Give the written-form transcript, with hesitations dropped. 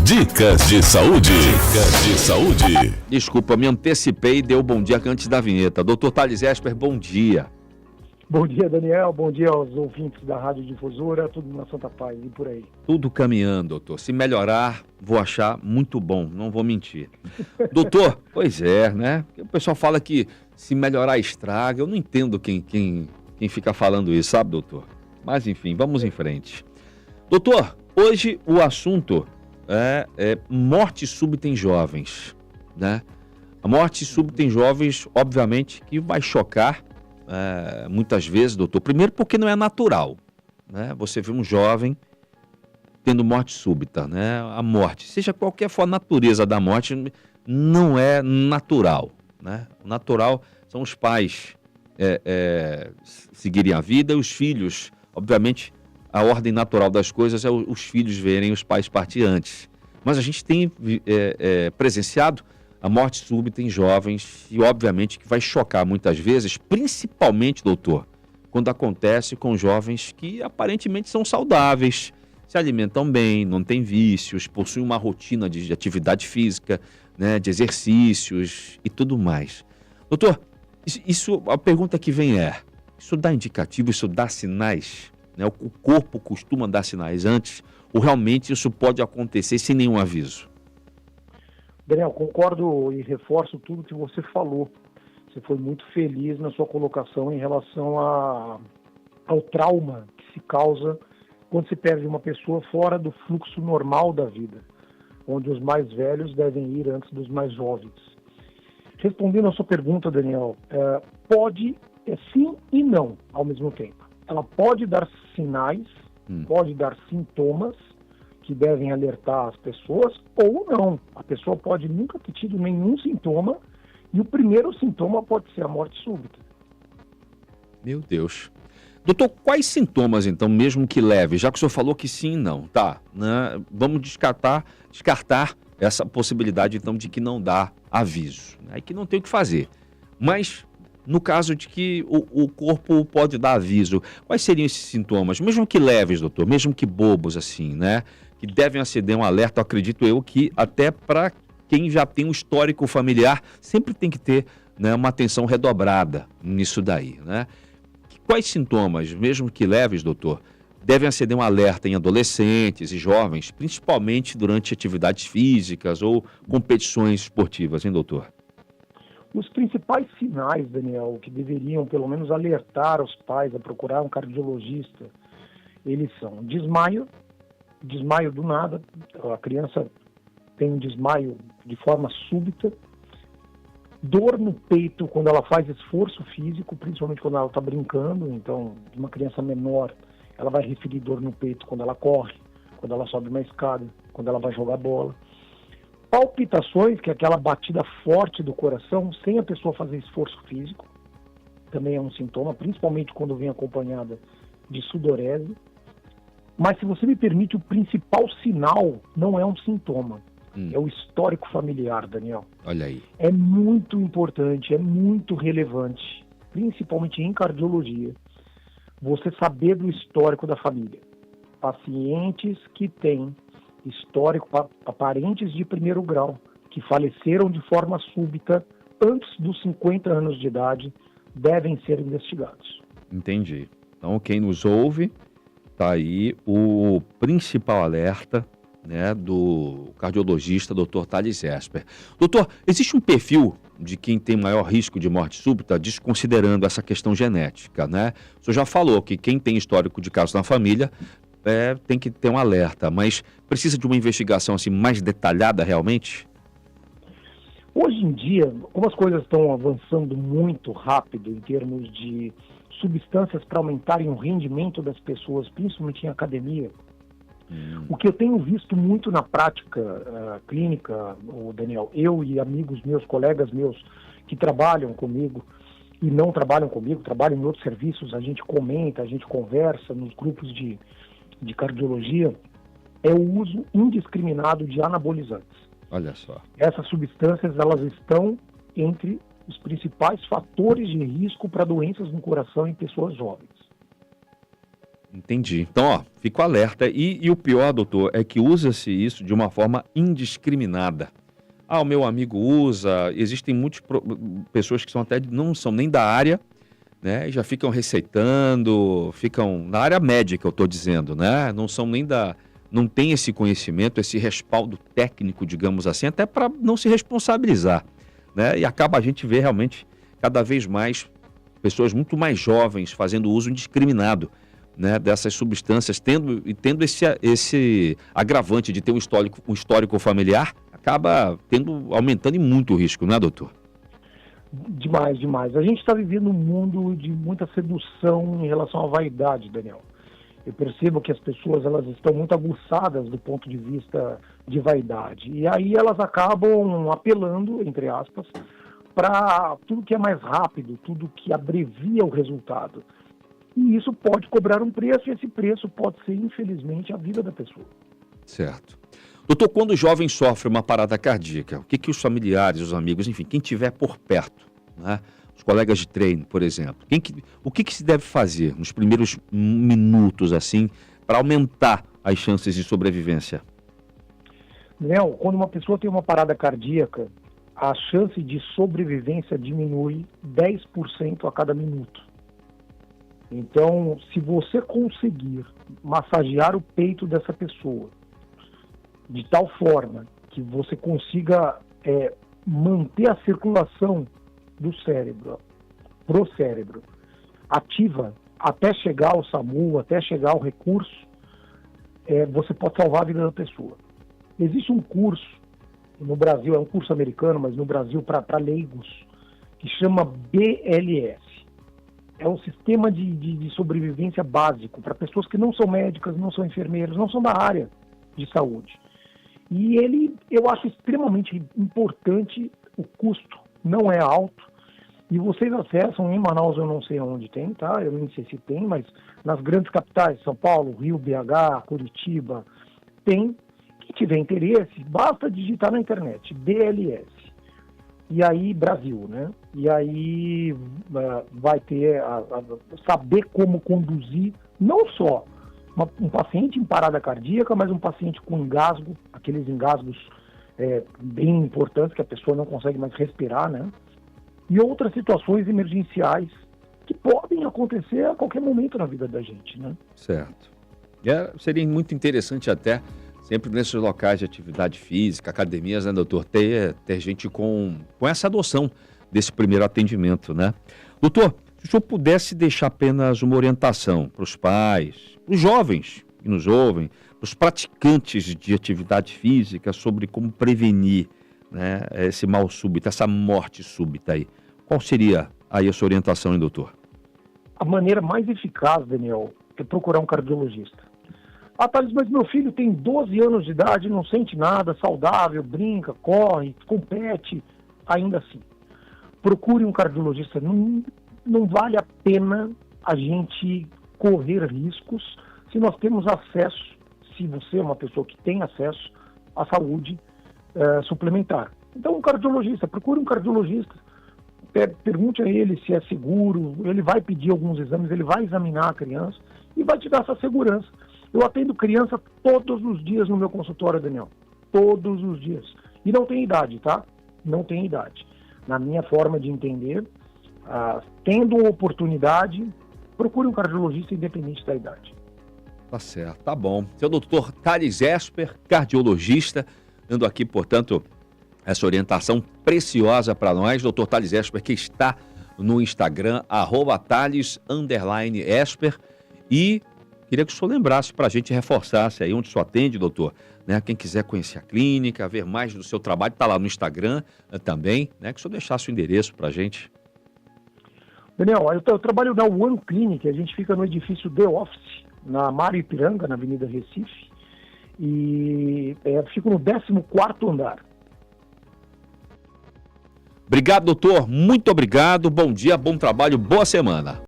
Dicas de saúde. Dicas de saúde. Desculpa, me antecipei e dei o bom dia antes da vinheta. Dr. Thales Esper, bom dia. Bom dia, Daniel. Bom dia aos ouvintes da Rádio Difusora. Tudo na Santa Paz e por aí. Tudo caminhando, doutor. Se melhorar, vou achar muito bom, não vou mentir. Doutor, pois é, né? O pessoal fala que se melhorar estraga. Eu não entendo quem fica falando isso, sabe, doutor? Mas enfim, vamos em frente. Doutor, hoje o assunto é morte súbita em jovens, né? A morte súbita em jovens, obviamente, que vai chocar muitas vezes, doutor. Primeiro porque não é natural, né? Você vê um jovem tendo morte súbita, né? A morte, seja qualquer for a natureza da morte, não é natural, né? O natural são os pais seguirem a vida e os filhos, obviamente, a ordem natural das coisas é os filhos verem os pais partir antes. Mas a gente tem presenciado a morte súbita em jovens e, obviamente, que vai chocar muitas vezes, principalmente, doutor, quando acontece com jovens que aparentemente são saudáveis, se alimentam bem, não têm vícios, possuem uma rotina de atividade física, né, de exercícios e tudo mais. Doutor, a pergunta que vem isso dá indicativo, isso dá sinais? Né? O corpo costuma dar sinais antes, ou realmente isso pode acontecer sem nenhum aviso? Daniel, concordo e reforço tudo que você falou. Você foi muito feliz na sua colocação em relação ao trauma que se causa quando se perde uma pessoa fora do fluxo normal da vida, onde os mais velhos devem ir antes dos mais jovens. Respondendo a sua pergunta, Daniel, pode sim e não ao mesmo tempo. Ela pode dar sinais, pode dar sintomas que devem alertar as pessoas, ou não. A pessoa pode nunca ter tido nenhum sintoma e o primeiro sintoma pode ser a morte súbita. Meu Deus. Doutor, quais sintomas, então, mesmo que leve? Já que o senhor falou que sim e não, tá? Né? Vamos descartar essa possibilidade, então, de que não dá aviso, né? E que não tem o que fazer. Mas, no caso de que o corpo pode dar aviso, quais seriam esses sintomas? Mesmo que leves, doutor, mesmo que bobos, assim, né? Que devem acender um alerta, acredito eu, que até para quem já tem um histórico familiar, sempre tem que ter, né, uma atenção redobrada nisso daí, né? Quais sintomas, mesmo que leves, doutor, devem acender um alerta em adolescentes e jovens, principalmente durante atividades físicas ou competições esportivas, hein, doutor? Os principais sinais, Daniel, que deveriam pelo menos alertar os pais a procurar um cardiologista, eles são desmaio do nada, a criança tem um desmaio de forma súbita, dor no peito quando ela faz esforço físico, principalmente quando ela está brincando. Então, uma criança menor, ela vai referir dor no peito quando ela corre, quando ela sobe uma escada, quando ela vai jogar bola. Palpitações, que é aquela batida forte do coração, sem a pessoa fazer esforço físico, também é um sintoma, principalmente quando vem acompanhada de sudorese. Mas, se você me permite, o principal sinal não é um sintoma, é o histórico familiar, Daniel. Olha aí. É muito importante, é muito relevante, principalmente em cardiologia, você saber do histórico da família. Pacientes que têm histórico, parentes de primeiro grau, que faleceram de forma súbita antes dos 50 anos de idade, devem ser investigados. Entendi. Então, quem nos ouve, tá aí o principal alerta, né, do cardiologista Dr. Thales Esper. Doutor, existe um perfil de quem tem maior risco de morte súbita, desconsiderando essa questão genética, né? O senhor já falou que quem tem histórico de casos na família tem que ter um alerta, mas precisa de uma investigação assim mais detalhada realmente? Hoje em dia, como as coisas estão avançando muito rápido em termos de substâncias para aumentarem o rendimento das pessoas, principalmente em academia, o que eu tenho visto muito na prática clínica, Daniel, eu e amigos meus, colegas meus que trabalham comigo e não trabalham comigo, trabalham em outros serviços, a gente comenta, a gente conversa nos grupos de cardiologia, é o uso indiscriminado de anabolizantes. Olha só. Essas substâncias, elas estão entre os principais fatores de risco para doenças no coração em pessoas jovens. Entendi. Então, ó, fico alerta. E o pior, doutor, é que usa-se isso de uma forma indiscriminada. Ah, o meu amigo usa, existem muitas pessoas que são até não são nem da área, né? E já ficam receitando, ficam na área médica, eu estou dizendo, né? Não são nem não tem esse conhecimento, esse respaldo técnico, digamos assim, até para não se responsabilizar, né? E acaba a gente ver realmente cada vez mais pessoas muito mais jovens fazendo uso indiscriminado, né, dessas substâncias, tendo esse agravante de ter um histórico familiar, acaba aumentando muito o risco, não é, doutor? Demais, demais. A gente está vivendo um mundo de muita sedução em relação à vaidade, Daniel. Eu percebo que as pessoas elas estão muito aguçadas do ponto de vista de vaidade. E aí elas acabam apelando, entre aspas, para tudo que é mais rápido, tudo que abrevia o resultado. E isso pode cobrar um preço, e esse preço pode ser, infelizmente, a vida da pessoa. Certo. Doutor, quando o jovem sofre uma parada cardíaca, o que os familiares, os amigos, enfim, quem estiver por perto, né? Os colegas de treino, por exemplo, o que se deve fazer nos primeiros minutos, assim, para aumentar as chances de sobrevivência? Léo, quando uma pessoa tem uma parada cardíaca, a chance de sobrevivência diminui 10% a cada minuto. Então, se você conseguir massagear o peito dessa pessoa de tal forma que você consiga manter a circulação do cérebro, pro cérebro, ativa até chegar ao SAMU, até chegar ao recurso, você pode salvar a vida da pessoa. Existe um curso, no Brasil, é um curso americano, mas no Brasil para leigos, que chama BLS. É um sistema de sobrevivência básico para pessoas que não são médicas, não são enfermeiros, não são da área de saúde. E eu acho extremamente importante, o custo não é alto, e vocês acessam em Manaus, eu não sei onde tem, tá? Eu nem sei se tem, mas nas grandes capitais, São Paulo, Rio, BH, Curitiba, tem. Quem tiver interesse, basta digitar na internet, BLS. E aí, Brasil, né? E aí vai ter saber como conduzir, não só um paciente em parada cardíaca, mas um paciente com engasgo, aqueles engasgos bem importantes que a pessoa não consegue mais respirar, né? E outras situações emergenciais que podem acontecer a qualquer momento na vida da gente, né? Certo. Seria muito interessante até, sempre nesses locais de atividade física, academias, né, doutor, ter gente com essa adoção desse primeiro atendimento, né? Doutor, se o senhor pudesse deixar apenas uma orientação para os pais, para os jovens que nos ouvem, para os praticantes de atividade física sobre como prevenir, né, esse mal súbito, essa morte súbita aí, qual seria aí a sua orientação, hein, doutor? A maneira mais eficaz, Daniel, é procurar um cardiologista. Ah, Thales, mas meu filho tem 12 anos de idade, não sente nada, saudável, brinca, corre, compete, ainda assim. Procure um cardiologista. Não vale a pena a gente correr riscos se nós temos acesso, se você é uma pessoa que tem acesso à saúde suplementar. Então, um cardiologista, procure um cardiologista, pergunte a ele se é seguro, ele vai pedir alguns exames, ele vai examinar a criança e vai te dar essa segurança. Eu atendo criança todos os dias no meu consultório, Daniel. Todos os dias. E não tem idade, tá? Não tem idade. Na minha forma de entender, tendo oportunidade, procure um cardiologista independente da idade. Tá certo, tá bom. Seu doutor Thales Esper, cardiologista, dando aqui, portanto, essa orientação preciosa para nós. Doutor Thales Esper, que está no Instagram, @Thales_Esper. E queria que o senhor lembrasse para a gente, reforçasse aí onde o senhor atende, doutor. Né? Quem quiser conhecer a clínica, ver mais do seu trabalho, está lá no Instagram também, né? Que o senhor deixasse o endereço para a gente. Daniel, eu trabalho na One Clinic, a gente fica no edifício The Office, na Mário Ipiranga, na Avenida Recife, e fico no 14º andar. Obrigado, doutor. Muito obrigado. Bom dia, bom trabalho, boa semana.